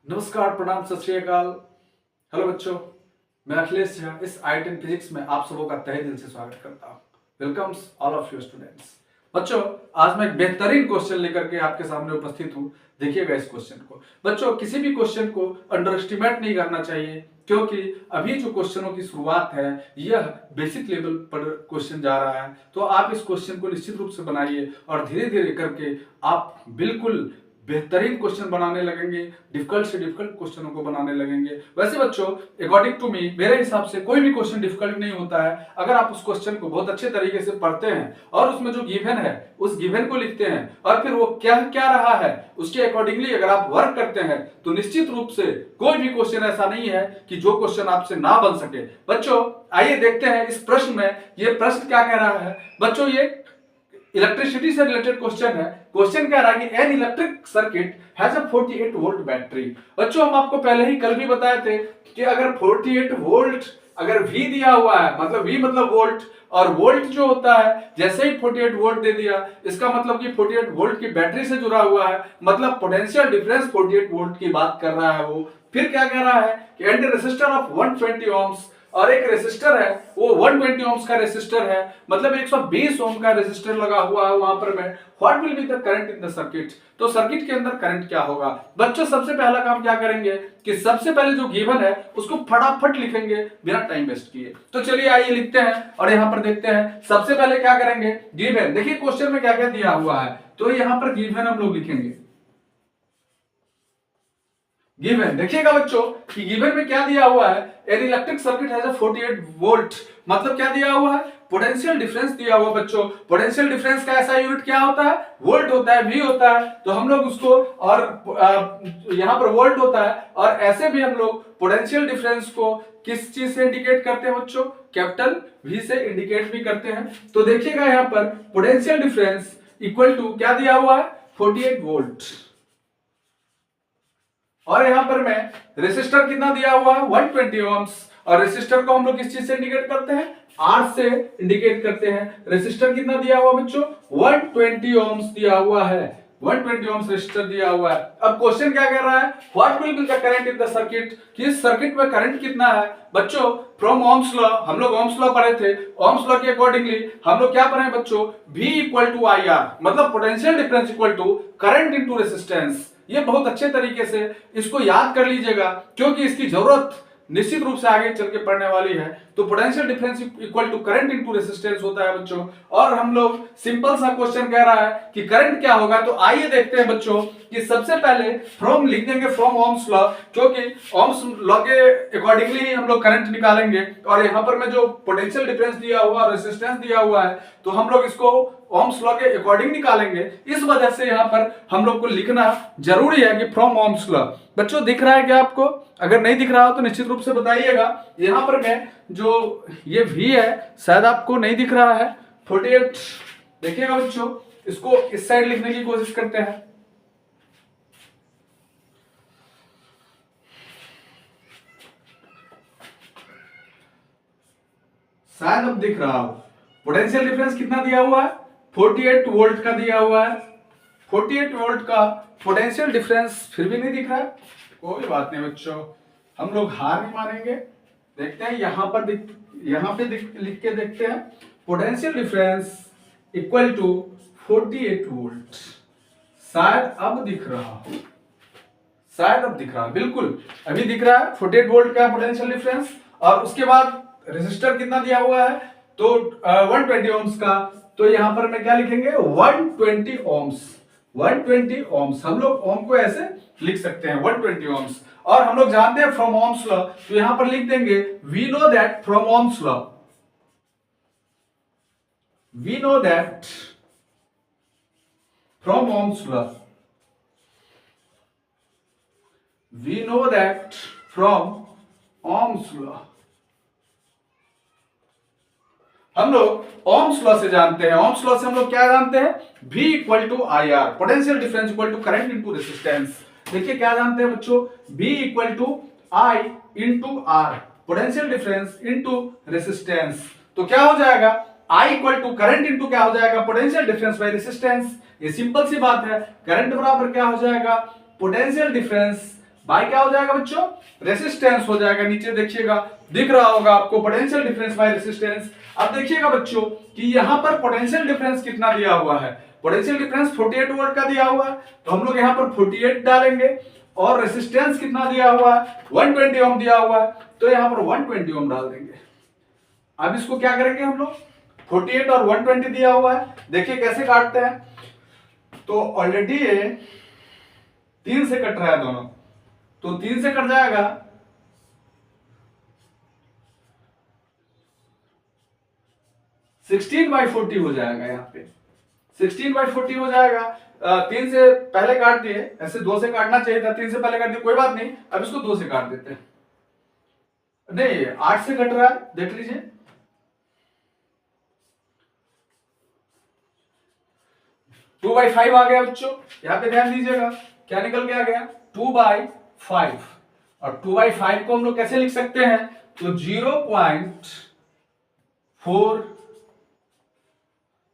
नमस्कार, प्रणाम, सत श्री अकाल। हेलो बच्चों, मैं अखिलेश झा इस आई10 फिजिक्स में आप सबों का तहे दिल से स्वागत करता हूँ। Welcomes all of you students. बच्चों, आज मैं एक बेहतरीन क्वेश्चन लेकर के आपके सामने उपस्थित हूँ। देखिएगा इस क्वेश्चन को। बच्चों, किसी भी क्वेश्चन को अंडर एस्टिमेट नहीं करना चाहिए, क्योंकि अभी जो क्वेश्चनों की शुरुआत है यह बेसिक लेवल पर क्वेश्चन जा रहा है। तो आप इस क्वेश्चन को निश्चित रूप से बनाइए और धीरे धीरे करके आप बिल्कुल बेहतरीन क्वेश्चन बनाने लगेंगे, डिफिकल्ट से डिफिकल्ट क्वेश्चनों को बनाने लगेंगे। वैसे बच्चों, अकॉर्डिंग टू मी, मेरे हिसाब से कोई भी क्वेश्चन डिफिकल्ट नहीं होता है अगर आप उस क्वेश्चन को बहुत अच्छे तरीके से पढ़ते हैं और उसमें जो गिवन है उस गिवन को लिखते हैं और फिर वो क्या क्या रहा है उसके अकॉर्डिंगली अगर आप वर्क करते हैं तो निश्चित रूप से कोई भी क्वेश्चन ऐसा नहीं है कि जो क्वेश्चन आपसे ना बन सके। बच्चों, आइए देखते हैं इस प्रश्न में ये प्रश्न क्या कह रहा है। बच्चों, ये इलेक्ट्रिसिटी से रिलेटेड क्वेश्चन है। क्वेश्चन क्या रहा है कि an electric circuit has a 48 volt battery. बच्चों, हम आपको पहले ही कल भी बताए थे कि अगर 48 वोल्ट अगर V दिया हुआ है, मतलब V मतलब वोल्ट, और वोल्ट जो होता है जैसे ही 48 वोल्ट दे दिया इसका मतलब कि 48 वोल्ट की बैटरी से जुड़ा हुआ है, मतलब पोटेंशियल डिफरेंस 48 वोल्ट की बात कर रहा है वो। फिर क्या कह रहा है कि एंड रेसिस्टर ऑफ 120 ओम्स, और एक रेसिस्टर है वो 120 ओम्स का रेसिस्टर है, मतलब 120 ओम का रेसिस्टर लगा हुआ है वहां पर में। What will be the current in the circuit, तो सर्किट के अंदर करंट क्या होगा। बच्चों, सबसे पहला काम क्या करेंगे कि सबसे पहले जो गिवन है उसको फटाफट लिखेंगे बिना टाइम वेस्ट किए। तो चलिए आइए लिखते हैं और यहां पर देखते हैं। सबसे पहले क्या करेंगे, गिवन। देखिए क्वेश्चन में क्या क्या दिया हुआ है, तो यहां पर गिवन हम लोग लिखेंगे। गिवन देखिएगा बच्चों कि गिवन में क्या दिया हुआ है, an electric circuit has a 48 volt, मतलब क्या दिया हुआ है, पोटेंशियल डिफरेंस दिया हुआ। बच्चों, पोटेंशियल डिफरेंस का ऐसा यूनिट क्या होता है, वोल्ट होता है, वी होता है, तो हम लोग उसको और यहां पर वोल्ट होता है, और ऐसे भी हम लोग पोटेंशियल डिफरेंस को किस चीज से इंडिकेट करते हैं बच्चों, कैपिटल वी से इंडिकेट भी करते हैं। तो देखिएगा यहां पर पोटेंशियल डिफरेंस इक्वल टू क्या दिया हुआ है, 48 वोल्ट, और यहां पर मैं रेसिस्टर कितना दिया हुआ है, 120 ओम्स, और रेसिस्टर को हम लोग किस चीज से इंडिकेट करते हैं, आर से इंडिकेट करते हैं। रेसिस्टर कितना दिया हुआ बच्चों, 120 ओम्स दिया हुआ है, 120 ओम्स रेसिस्टर दिया हुआ है। अब क्वेश्चन क्या कह रहा है, what will be the current in the circuit, कि इस सर्किट में करंट कितना है। बच्चों, फ्रॉम ओम्स लॉ, हम लोग ओम्स लॉ पढ़े थे, ओम्स लॉ के अकॉर्डिंगली हम लोग क्या पढ़े बच्चों, V equal to I R, मतलब potential difference equal to current into resistance. ये बहुत अच्छे तरीके से इसको याद कर लीजिएगा, क्योंकि इसकी जरूरत निश्चित रूप से आगे चल के पढ़ने वाली है। तो potential difference equal to current into resistance होता है बच्चों, और हम लोग सिंपल सा क्वेश्चन कह रहा है कि करंट क्या होगा। तो आइए देखते हैं बच्चों कि सबसे पहले फ्रॉम लिख देंगे, फ्रॉम ओम्स लॉ, क्योंकि ओम्स लॉ के अकॉर्डिंगली ही हम लोग करंट निकालेंगे। और यहां पर में जो पोटेंशियल डिफरेंस दिया हुआ और रेजिस्टेंस दिया हुआ है तो हम लोग इसको ओम्स लॉ के अकॉर्डिंग निकालेंगे। इस वजह से यहां पर हम लोग को लिखना जरूरी है कि फ्रॉम ओम्स लॉ। बच्चों, दिख रहा है क्या आपको? अगर नहीं दिख रहा हो तो निश्चित रूप से बताइएगा। यहां पर मैं जो ये V है शायद आपको नहीं दिख रहा है, 48। देखिएगा बच्चों, इसको इस साइड लिखने की कोशिश करते हैं। शायद अब दिख रहा हो। पोटेंशियल डिफरेंस कितना दिया हुआ है, 48 वोल्ट का दिया हुआ है। 48 वोल्ट का पोटेंशियल डिफरेंस फिर भी नहीं दिख रहा है, कोई बात नहीं बच्चों, हम लोग हार नहीं मानेंगे। देखते हैं यहां पर लिख के देखते हैं, potential difference equal to 48 volt. शायद अब दिख रहा हो, शायद अब दिख रहा, बिल्कुल अभी दिख रहा है 48 वोल्ट का पोटेंशियल डिफरेंस। और उसके बाद रेजिस्टर कितना दिया हुआ है, तो 120 ओम्स का। तो यहां पर मैं क्या लिखेंगे, 120 ओम्स, 120 ओम्स। हम लोग ओम को ऐसे लिख सकते हैं, 120 ओम्स। और हम लोग जानते हैं फ्रॉम ओम्स लॉ, तो यहां पर लिख देंगे we know that from Ohm's law, we know that from Ohm's law, we know that from ohms law। हम लोग ohms law से जानते हैं, ohms law से हम लोग क्या जानते हैं, V equal to I R, potential difference equal to current into resistance. देखिए क्या जानते हैं बच्चों, V equal to I into R, potential difference into resistance. तो क्या हो जाएगा, I equal to current into क्या हो जाएगा, पोटेंशियल डिफरेंस बाय रेजिस्टेंस। ये सिंपल सी बात है, करंट बराबर क्या हो जाएगा, पोटेंशियल डिफरेंस बाय क्या हो जाएगा बच्चों, रेसिस्टेंस हो जाएगा। नीचे देखिएगा दिख रहा होगा आपको पोटेंशियल डिफरेंस बाय रेसिस्टेंस। अब देखिएगा बच्चों कि यहां पर पोटेंशियल डिफरेंस कितना दिया हुआ है, पोटेंशियल डिफरेंस 48 वोल्ट का दिया हुआ है, तो हम लोग यहां पर 48 डालेंगे और रेसिस्टेंस कितना दिया हुआ है 120 ओम दिया हुआ है, तो यहां पर 120 ओम डाल देंगे। अब इसको क्या करेंगे हम लोग, 48 और 120 दिया हुआ है, देखिए कैसे काटते हैं। तो ऑलरेडी ये 3 से कट रहा है दोनों, तो 3 से कट जाएगा, 16/40 हो जाएगा। यहाँ पे 16/40 हो जाएगा। 3 से पहले काट दिए, ऐसे 2 से काटना चाहिए था, 3 से पहले काट दिए, कोई बात नहीं, अब इसको 2 से काट देते हैं। नहीं 8 से कट रहा है, देख लीजिए, 2/5 आ गया बच्चों। यहाँ पे ध्यान दीजिएगा क्या निकल के आ गया 2/5, और 2/5 को हम लोग कैसे लिख सकते हैं, तो 0.4,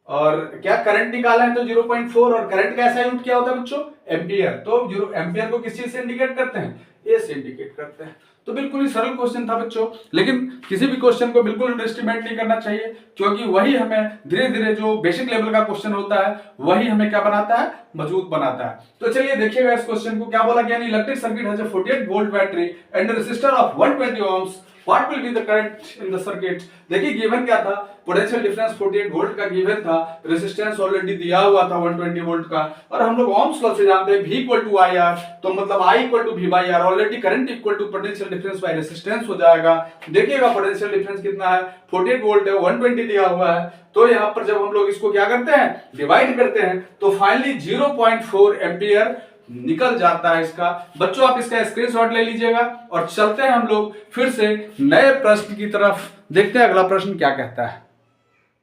और क्या करंट निकाला है तो 0.4, और करंट का ऐसा यूनिट क्या होता है बच्चों, एम्पियर। तो एम्पियर को किस चीज से इंडिकेट करते हैं, ए से इंडिकेट करते हैं। तो बिल्कुल ही सरल क्वेश्चन था बच्चों, लेकिन किसी भी क्वेश्चन को बिल्कुल अंडरएस्टिमेट नहीं करना चाहिए, क्योंकि वही हमें धीरे धीरे जो बेसिक लेवल का क्वेश्चन होता है वही हमें क्या बनाता है, मजबूत बनाता है। तो चलिए देखिएगा इस क्वेश्चन को क्या बोला गया, electric circuit has a 48 volt battery and resistor of 120 ohms, what will be the current in the circuit. देखिए गिवन क्या था, पोटेंशियल डिफरेंस 48 वोल्ट का गिवन था, रेजिस्टेंस ऑलरेडी दिया हुआ था 120 वोल्ट का, और हम लोग ओम्स लॉ से जानते हैं V equal to I R, तो मतलब I equal to V by R, already current equal to potential difference by resistance हो जाएगा। देखिएगा पोटेंशियल डिफरेंस कितना है, 48 वोल्ट है, 120 दिया हुआ है, तो यहाँ पर जब हम लोग इसको क्या करते हैं, डिवाइड करते हैं, तो फाइनली 0.4 एम्पियर निकल जाता है इसका। बच्चों आप इसका स्क्रीनशॉट ले लीजिएगा, और चलते हैं हम लोग फिर से नए प्रश्न की तरफ, देखते हैं अगला प्रश्न क्या कहता है।